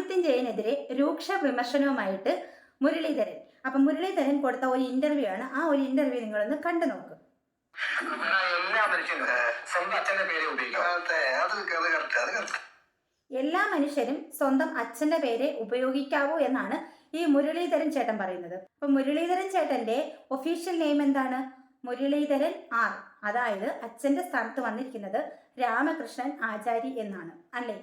ആദിത്യൻ ജയനെതിരെ രൂക്ഷ വിമർശനവുമായിട്ട് മുരളീധരൻ. അപ്പം മുരളീധരൻ കൊടുത്ത ഒരു ഇന്റർവ്യൂ ആണ്. ആ ഒരു ഇന്റർവ്യൂ നിങ്ങളൊന്ന് കണ്ടു നോക്ക്. എല്ലാ മനുഷ്യരും സ്വന്തം അച്ഛന്റെ പേരെ ഉപയോഗിക്കാവൂ എന്നാണ് ഈ മുരളീധരൻ ചേട്ടൻ പറയുന്നത്. അപ്പൊ മുരളീധരൻ ചേട്ടന്റെ ഒഫീഷ്യൽ നെയിം എന്താണ്? മുരളീധരൻ ആർ. അതായത് അച്ഛന്റെ സ്ഥാനത്ത് വന്നിരിക്കുന്നത് രാമകൃഷ്ണൻ ആചാരി എന്നാണ്, അല്ലേ?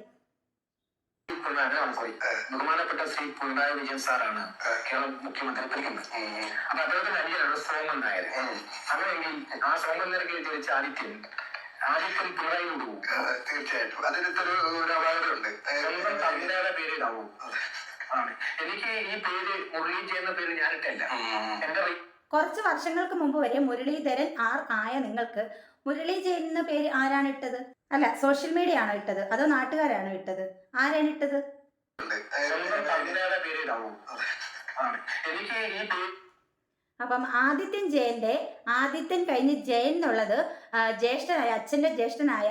ബഹുമാനപ്പെട്ട ശ്രീ പിണറായി വിജയൻ സാറാണ് കേരള മുഖ്യമന്ത്രി ഭരിക്കുന്നത്. അപ്പൊ അദ്ദേഹത്തിന്റെ അനിയനാണ് സോമൻ നായർ. അങ്ങനെയെങ്കിൽ ആ സോമൻ നായർക്ക് ജനിച്ച ആദിത്യൻ പിണറായിയോട് പോകും. തീർച്ചയായിട്ടും അതിനൊരു അപാകതയുണ്ട്. സ്വന്തം തമിഴ്നാട് പേരിടാവൂ. എനിക്ക് ഈ പേര് മുരളി എന്ന പേര് ഞാനിട്ടല്ല. എന്റെ കുറച്ച് വർഷങ്ങൾക്ക് മുമ്പ് വരെ മുരളീധരൻ ആർ ആയ നിങ്ങൾക്ക് മുരളി ജയൻ എന്ന പേര് ആരാണ് ഇട്ടത്? അല്ല, സോഷ്യൽ മീഡിയ ആണോ ഇട്ടത്, അതോ നാട്ടുകാരാണോ ഇട്ടത്? ആരാണ് ഇട്ടത്? അപ്പം ആദിത്യൻ ജയന്റെ ആദിത്യൻ കഴിഞ്ഞ് ജയൻ എന്നുള്ളത് ജ്യേഷ്ഠനായ അച്ഛന്റെ ജ്യേഷ്ഠനായ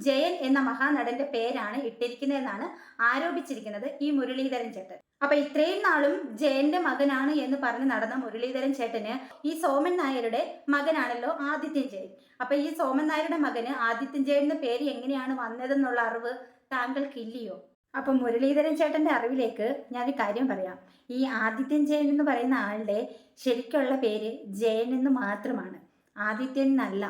ജയൻ എന്ന മഹാനടന്റെ പേരാണ് ഇട്ടിരിക്കുന്നതെന്നാണ് ആരോപിച്ചിരിക്കുന്നത് ഈ മുരളീധരൻ ചേട്ടൻ. അപ്പൊ ഇത്രയും നാളും ജയന്റെ മകനാണ് എന്ന് പറഞ്ഞ് നടന്ന മുരളീധരൻ ചേട്ടന് ഈ സോമൻ നായരുടെ മകനാണല്ലോ ആദിത്യൻ ജയൻ. അപ്പൊ ഈ സോമൻ നായരുടെ മകന് ആദിത്യൻ ജയൻ എന്ന പേര് എങ്ങനെയാണ് വന്നതെന്നുള്ള അറിവ് താങ്കൾക്കില്ലയോ? അപ്പൊ മുരളീധരൻ ചേട്ടന്റെ അറിവിലേക്ക് ഞാനൊരു കാര്യം പറയാം. ഈ ആദിത്യൻ ജയൻ എന്ന് പറയുന്ന ആളുടെ ശരിക്കുള്ള പേര് ജയൻ എന്ന് മാത്രമാണ്, ആദിത്യൻ എന്നല്ല.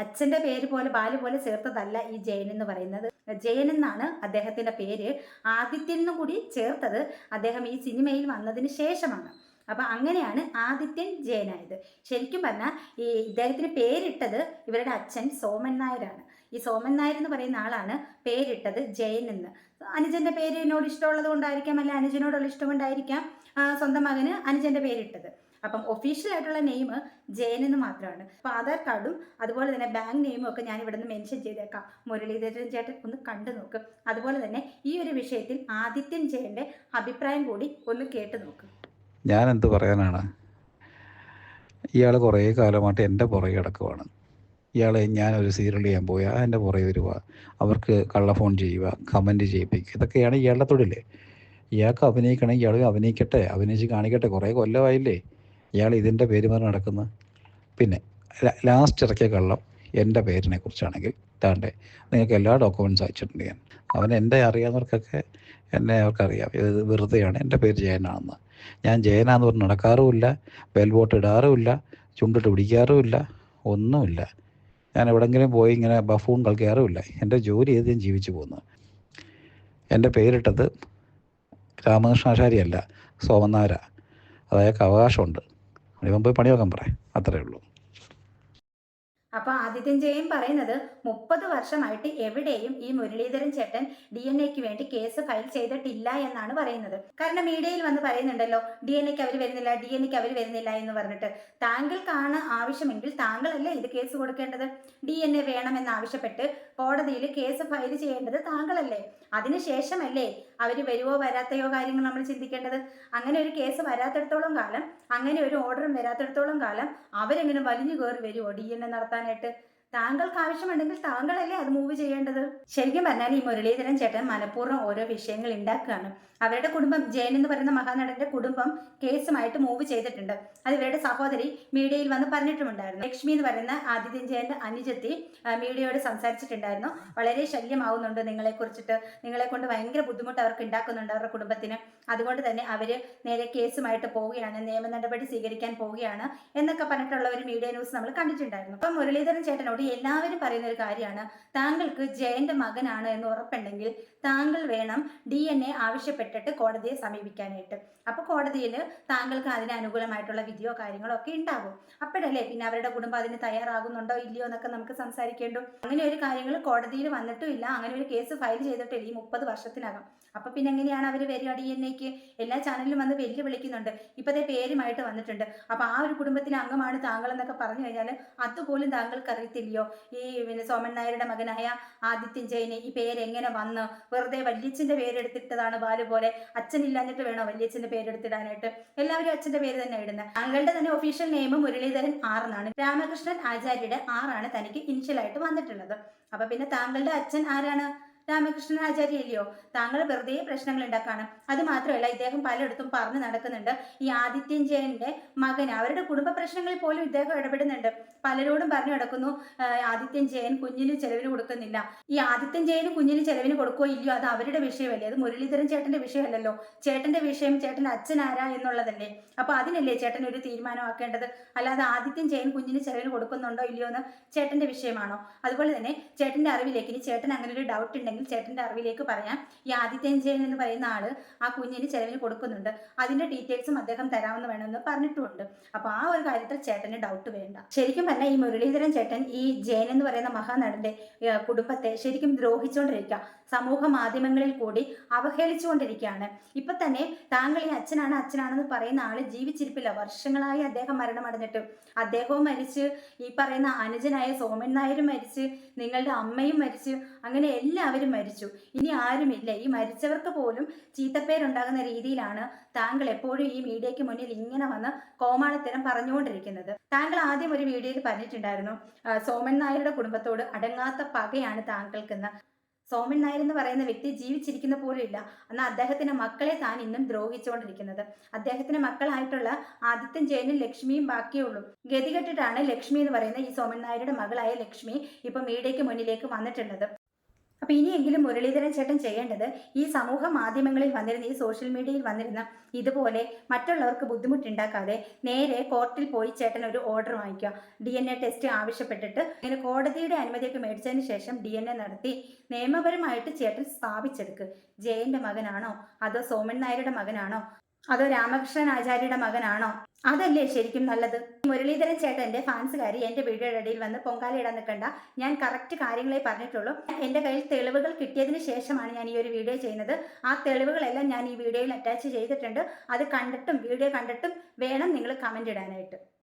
അച്ഛന്റെ പേര് പോലെ ബാല് പോലെ ചേർത്തതല്ല ഈ ജയൻ എന്ന് പറയുന്നത്. ജയൻ എന്നാണ് അദ്ദേഹത്തിന്റെ പേര്. ആദിത്യൻ എന്നും കൂടി ചേർത്തത് അദ്ദേഹം ഈ സിനിമയിൽ വന്നതിന് ശേഷമാണ്. അപ്പൊ അങ്ങനെയാണ് ആദിത്യൻ ജയനായത്. ശരിക്കും പറഞ്ഞാൽ ഈ ഇദ്ദേഹത്തിന് പേരിട്ടത് ഇവരുടെ അച്ഛൻ സോമൻ നായരാണ്. ഈ സോമൻ നായർ എന്ന് പറയുന്ന ആളാണ് പേരിട്ടത് ജയൻ എന്ന്. അനുജന്റെ പേരിനോട് ഇഷ്ടമുള്ളത് കൊണ്ടായിരിക്കാം, അല്ല അനുജനോടുള്ള ഇഷ്ടം കൊണ്ടായിരിക്കാം സ്വന്തം മകന് അനുജന്റെ പേരിട്ടത്. അപ്പം ഒഫീഷ്യൽ ആയിട്ടുള്ള നെയിം ജയൻ എന്ന് മാത്രമാണ്. അപ്പം ആധാർ കാർഡും അതുപോലെ തന്നെ ബാങ്ക് നെയിമും ഒക്കെ ഞാൻ ഇവിടെ നിന്ന് മെൻഷൻ ചെയ്തേക്കാം. മുരളീധരൻ ചേട്ടൻ ഒന്ന് കണ്ടു നോക്കും. അതുപോലെ തന്നെ ഈ ഒരു വിഷയത്തിൽ ആദിത്യൻ ജയന്റെ അഭിപ്രായം കൂടി ഒന്ന് കേട്ടു നോക്കും. ഞാൻ എന്ത് പറയാനാണ്? ഇയാൾ കുറേ കാലമായിട്ട് എൻ്റെ പുറകെ കിടക്കുവാണ്. ഇയാളെ ഞാനൊരു സീരിയൽ ചെയ്യാൻ പോയാൽ എൻ്റെ പുറകെ വരിക, അവർക്ക് കള്ള ഫോൺ ചെയ്യുക, കമൻറ്റ് ചെയ്യിപ്പിക്കുക, ഇതൊക്കെയാണ് ഇയാളുടെ തൊഴിൽ. ഇയാൾക്ക് അഭിനയിക്കണമെങ്കിൽ ഇയാൾ അഭിനയിക്കട്ടെ, അഭിനയിച്ച് കാണിക്കട്ടെ. കുറേ കൊല്ലമായില്ലേ ഇയാൾ ഇതിൻ്റെ പേര് പറഞ്ഞ് നടക്കുന്നത്. പിന്നെ ലാസ്റ്റ് ഇറക്കിയ കള്ളം എൻ്റെ പേരിനെ കുറിച്ചാണെങ്കിൽ താണ്ടെ നിങ്ങൾക്ക് എല്ലാ ഡോക്യുമെൻറ്റ്സ് അയച്ചിട്ടുണ്ട് ഞാൻ. അവൻ എൻ്റെ അറിയാവുന്നവർക്കൊക്കെ എന്നെ അവർക്കറിയാം, ഇത് വെറുതെയാണ്. എൻ്റെ പേര് ജയനാണെന്ന്. ഞാൻ ജയനാന്ന് പറഞ്ഞ് നടക്കാറുമില്ല, ബെൽബോട്ട് ഇടാറുമില്ല, ചുണ്ടിട്ട് പിടിക്കാറുമില്ല, ഒന്നുമില്ല. ഞാൻ എവിടെയെങ്കിലും പോയി ഇങ്ങനെ ബഫൂൺ കളിക്കാറുമില്ല. എൻ്റെ ജോലി ചെയ്ത് ഞാൻ ജീവിച്ചു പോകുന്നു. എൻ്റെ പേരിട്ടത് രാമകൃഷ്ണാചാര്യല്ല, സോമൻ നായരാ. അതായത് അവകാശമുണ്ട്. ഇവൻ പോയി പണി നോക്കാൻ പറയാം, അത്രയേ ഉള്ളൂ. അപ്പൊ ആദിത്യൻ ജയൻ പറയുന്നത് 30 വർഷമായിട്ട് എവിടെയും ഈ മുരളീധരൻ ചേട്ടൻ DNA വേണ്ടി കേസ് ഫയൽ ചെയ്തിട്ടില്ല എന്നാണ് പറയുന്നത്. കാരണം മീഡിയയിൽ വന്ന് പറയുന്നുണ്ടല്ലോ DNA അവർ വരുന്നില്ല എന്ന് പറഞ്ഞിട്ട്. താങ്കൾക്കാണ് ആവശ്യമെങ്കിൽ താങ്കളല്ലേ ഇത് കേസ് കൊടുക്കേണ്ടത്? DNA വേണമെന്ന് ആവശ്യപ്പെട്ട് കോടതിയിൽ കേസ് ഫയൽ ചെയ്യേണ്ടത് താങ്കളല്ലേ? അതിനുശേഷമല്ലേ അവർ വരുവോ വരാത്തയോ കാര്യങ്ങൾ നമ്മൾ ചിന്തിക്കേണ്ടത്. അങ്ങനെ ഒരു കേസ് വരാത്തിടത്തോളം കാലം, അങ്ങനെ ഒരു ഓർഡറും വരാത്തിടത്തോളം കാലം അവരെങ്ങനെ വലിഞ്ഞു കയറി വരുമോ DNA നടത്താനായിട്ട്? താങ്കൾക്ക് ആവശ്യമുണ്ടെങ്കിൽ താങ്കളല്ലേ അത് മൂവ് ചെയ്യേണ്ടത്. ശരിക്കും പറഞ്ഞാൽ ഈ മുരളീധരൻ ചേട്ടൻ മനഃപൂർവ്വം ഓരോ വിഷയങ്ങൾ ഉണ്ടാക്കുകയാണ്. അവരുടെ കുടുംബം, ജയൻ എന്ന് പറയുന്ന മഹാനടന്റെ കുടുംബം കേസുമായിട്ട് മൂവ് ചെയ്തിട്ടുണ്ട്. അത് ഇവരുടെ സഹോദരി മീഡിയയിൽ വന്ന് പറഞ്ഞിട്ടുമുണ്ടായിരുന്നു. ലക്ഷ്മി എന്ന് പറയുന്ന ആദിത്യൻ ജയന്റെ അനുജത്തി മീഡിയയോട് സംസാരിച്ചിട്ടുണ്ടായിരുന്നു. വളരെ ശല്യമാവുന്നുണ്ട് നിങ്ങളെ കുറിച്ചിട്ട്, നിങ്ങളെ കൊണ്ട് ഭയങ്കര ബുദ്ധിമുട്ട് അവർക്ക് ഉണ്ടാക്കുന്നുണ്ട് അവരുടെ കുടുംബത്തിന്. അതുകൊണ്ട് തന്നെ അവര് നേരെ കേസുമായിട്ട് പോവുകയാണ്, നിയമ നടപടി സ്വീകരിക്കാൻ പോവുകയാണ് എന്നൊക്കെ പറഞ്ഞിട്ടുള്ള ഒരു മീഡിയ ന്യൂസ് നമ്മൾ കണ്ടിട്ടുണ്ടായിരുന്നു. അപ്പം മുരളീധരൻ ചേട്ടനോട് എല്ലാവരും പറയുന്ന ഒരു കാര്യമാണ്, താങ്കൾക്ക് ജയന്റെ മകനാണ് എന്ന് ഉറപ്പുണ്ടെങ്കിൽ താങ്കൾ വേണം DNA ആവശ്യപ്പെട്ടിട്ട് കോടതിയെ സമീപിക്കാനായിട്ട്. അപ്പൊ കോടതിയിൽ താങ്കൾക്ക് അതിന് അനുകൂലമായിട്ടുള്ള വിധിയോ കാര്യങ്ങളോ ഒക്കെ ഉണ്ടാകും. അപ്പോഴല്ലേ പിന്നെ അവരുടെ കുടുംബം അതിന് തയ്യാറാകുന്നുണ്ടോ ഇല്ലയോ എന്നൊക്കെ നമുക്ക് സംസാരിക്കേണ്ടു. അങ്ങനെ ഒരു കാര്യങ്ങൾ കോടതിയിൽ വന്നിട്ടും ഇല്ല, അങ്ങനെ ഒരു കേസ് ഫയൽ ചെയ്തിട്ടില്ല ഈ 30 വർഷത്തിനകം. അപ്പൊ പിന്നെ എങ്ങനെയാണ് അവർ വരിക DNA? എല്ലാ ചാനലിലും വന്ന് വെല്ലുവിളിക്കുന്നുണ്ട്. ഇപ്പത്തെ പേരുമായിട്ട് വന്നിട്ടുണ്ട്. അപ്പൊ ആ ഒരു കുടുംബത്തിലെ അംഗമാണ് താങ്കൾ എന്നൊക്കെ പറഞ്ഞു കഴിഞ്ഞാൽ അതുപോലും താങ്കൾക്ക് അറിയത്തില്ലയോ ഈ സോമൻ നായരുടെ മകനായ ആദിത്യൻ ജയന് ഈ പേര് എങ്ങനെ വന്ന്? വെറുതെ വല്യച്ഛന്റെ പേരെടുത്തിട്ടതാണ് ബാല് പോലെ. അച്ഛനില്ലാഞ്ഞിട്ട് വേണോ വല്യച്ഛന്റെ പേരെടുത്തിടാനായിട്ട്? എല്ലാവരും അച്ഛന്റെ പേര് തന്നെ ഇടുന്നത്. താങ്കളുടെ തന്നെ ഒഫീഷ്യൽ നെയിം മുരളീധരൻ ആർ എന്നാണ്. രാമകൃഷ്ണൻ ആചാര്യയുടെ ആറാണ് തനിക്ക് ഇനിഷ്യലായിട്ട് വന്നിട്ടുള്ളത്. അപ്പൊ പിന്നെ താങ്കളുടെ അച്ഛൻ ആരാണ്? രാമകൃഷ്ണൻ ആചാര്യ ഇല്ലയോ? താങ്കൾ വെറുതെ പ്രശ്നങ്ങൾ ഉണ്ടാക്കാണ്. അത് മാത്രമല്ല, ഇദ്ദേഹം പലയിടത്തും പറഞ്ഞു നടക്കുന്നുണ്ട് ഈ ആദിത്യൻ ജയന്റെ മകന് അവരുടെ കുടുംബ പ്രശ്നങ്ങളിൽ പോലും ഇദ്ദേഹം ഇടപെടുന്നുണ്ട്. പലരോടും പറഞ്ഞു നടക്കുന്നു ആദിത്യൻ ജയൻ കുഞ്ഞിന് ചെലവിന് കൊടുക്കുന്നില്ല. ഈ ആദിത്യൻ ജയന് കുഞ്ഞിന് ചെലവിന് കൊടുക്കുകയോ ഇല്ലയോ അത് അവരുടെ വിഷയമല്ലേ, അത് മുരളീധരൻ ചേട്ടന്റെ വിഷയമല്ലല്ലോ. ചേട്ടന്റെ വിഷയം ചേട്ടന്റെ അച്ഛൻ ആരാ എന്നുള്ളതല്ലേ. അപ്പൊ അതിനല്ലേ ചേട്ടൻ ഒരു തീരുമാനമാക്കേണ്ടത്. അല്ലാതെ ആദിത്യൻ ജയൻ കുഞ്ഞിന് ചെലവിന് കൊടുക്കുന്നുണ്ടോ ഇല്ലയോ എന്ന് ചേട്ടന്റെ വിഷയമാണോ? അതുപോലെ തന്നെ ചേട്ടന്റെ അറിവിലേക്ക്, ഇനി ചേട്ടൻ അങ്ങനെ ഒരു ഡൗട്ട് ഉണ്ടെങ്കിൽ ചേട്ടന്റെ അറിവിലേക്ക് പറയാം. ഈ ആദിത്യൻ ജയൻ എന്ന് പറയുന്ന ആള് ആ കുഞ്ഞിന് ചെലവിന് കൊടുക്കുന്നുണ്ട്, അതിന്റെ ഡീറ്റെയിൽസും അദ്ദേഹം തരാമെന്ന് വേണമെന്ന് പറഞ്ഞിട്ടുമുണ്ട്. അപ്പൊ ആ ഒരു കാര്യത്തിൽ ചേട്ടന് ഡൗട്ട് വേണ്ട. ശരിക്കും പറഞ്ഞാൽ ഈ മുരളീധരൻ ചേട്ടൻ ഈ ജയൻ എന്ന് പറയുന്ന മഹാനടന്റെ കുടുംബത്തെ ശരിക്കും ദ്രോഹിച്ചുകൊണ്ടിരിക്കുക, സമൂഹ മാധ്യമങ്ങളിൽ കൂടി അവഹേളിച്ചുകൊണ്ടിരിക്കുകയാണ്. ഇപ്പൊ തന്നെ താങ്കൾ ഈ അച്ഛനാണെന്ന് പറയുന്ന ആള് ജീവിച്ചിരിപ്പില്ല. വർഷങ്ങളായി അദ്ദേഹം മരണമടഞ്ഞിട്ട്. അദ്ദേഹവും മരിച്ച്, ഈ പറയുന്ന അനുജനായ സോമൻ നായരും മരിച്ച്, നിങ്ങളുടെ അമ്മയും മരിച്ചു, അങ്ങനെ എല്ലാവരും മരിച്ചു. ഇനി ആരുമില്ല. ഈ മരിച്ചവർക്ക് പോലും ചീത്തപ്പേരുണ്ടാകുന്ന രീതിയിലാണ് താങ്കൾ എപ്പോഴും ഈ മീഡിയയ്ക്ക് മുന്നിൽ ഇങ്ങനെ വന്ന് കോമാളിത്തരം പറഞ്ഞുകൊണ്ടിരിക്കുന്നത്. താങ്കൾ ആദ്യം ഒരു വീഡിയോയിൽ പറഞ്ഞിട്ടുണ്ടായിരുന്നു സോമൻ നായരുടെ കുടുംബത്തോട് അടങ്ങാത്ത പകയാണ് താങ്കൾക്കെന്ന്. സോമൻ നായർ എന്ന് പറയുന്ന വ്യക്തി ജീവിച്ചിരിക്കുന്ന പോലും ഇല്ല. എന്നാൽ അദ്ദേഹത്തിന്റെ മക്കളെ താൻ ഇന്നും ദ്രോഹിച്ചുകൊണ്ടിരിക്കുന്നത്. അദ്ദേഹത്തിന്റെ മക്കളായിട്ടുള്ള ആദിത്യൻ ജയനും ലക്ഷ്മിയും ബാക്കിയുള്ളൂ. ഗതികെട്ടിട്ടാണ് ലക്ഷ്മി എന്ന് പറയുന്ന ഈ സോമൻ നായരുടെ മകളായ ലക്ഷ്മി ഇപ്പൊ മീഡിയയ്ക്ക് മുന്നിലേക്ക് വന്നിട്ടുള്ളത്. അപ്പൊ ഇനിയെങ്കിലും മുരളീധരൻ ചേട്ടൻ ചെയ്യേണ്ടത് ഈ സമൂഹ മാധ്യമങ്ങളിൽ വന്നിരുന്ന, ഈ സോഷ്യൽ മീഡിയയിൽ വന്നിരുന്ന ഇതുപോലെ മറ്റുള്ളവർക്ക് ബുദ്ധിമുട്ടുണ്ടാക്കാതെ നേരെ കോർട്ടിൽ പോയി ചേട്ടൻ ഒരു ഓർഡർ വാങ്ങിക്കുക. DNA ടെസ്റ്റ് ആവശ്യപ്പെട്ടിട്ട് ഇങ്ങനെ കോടതിയുടെ അനുമതിയൊക്കെ മേടിച്ചതിന് ശേഷം DNA നടത്തി നിയമപരമായിട്ട് ചേട്ടൻ സ്ഥാപിച്ചെടുക്ക്. ജയന്റെ മകനാണോ അതോ സോമൻ നായരുടെ മകനാണോ അതോ രാമകൃഷ്ണൻ ആചാര്യയുടെ മകനാണോ? അതല്ലേ ശരിക്കും നല്ലത്. മുരളീധരൻ ചേട്ടന്റെ ഫാൻസുകാരി എന്റെ വീഡിയോയുടെ ഇടയിൽ വന്ന് പൊങ്കാലയിടാൻ നിൽക്കണ്ട. ഞാൻ കറക്റ്റ് കാര്യങ്ങളെ പറഞ്ഞിട്ടുള്ളൂ. എന്റെ കയ്യിൽ തെളിവുകൾ കിട്ടിയതിന് ശേഷമാണ് ഞാൻ ഈ ഒരു വീഡിയോ ചെയ്യുന്നത്. ആ തെളിവുകളെല്ലാം ഞാൻ ഈ വീഡിയോയിൽ അറ്റാച്ച് ചെയ്തിട്ടുണ്ട്. അത് കണ്ടിട്ടും വീഡിയോ കണ്ടിട്ടും വേണം നിങ്ങൾ കമന്റ് ഇടാനായിട്ട്.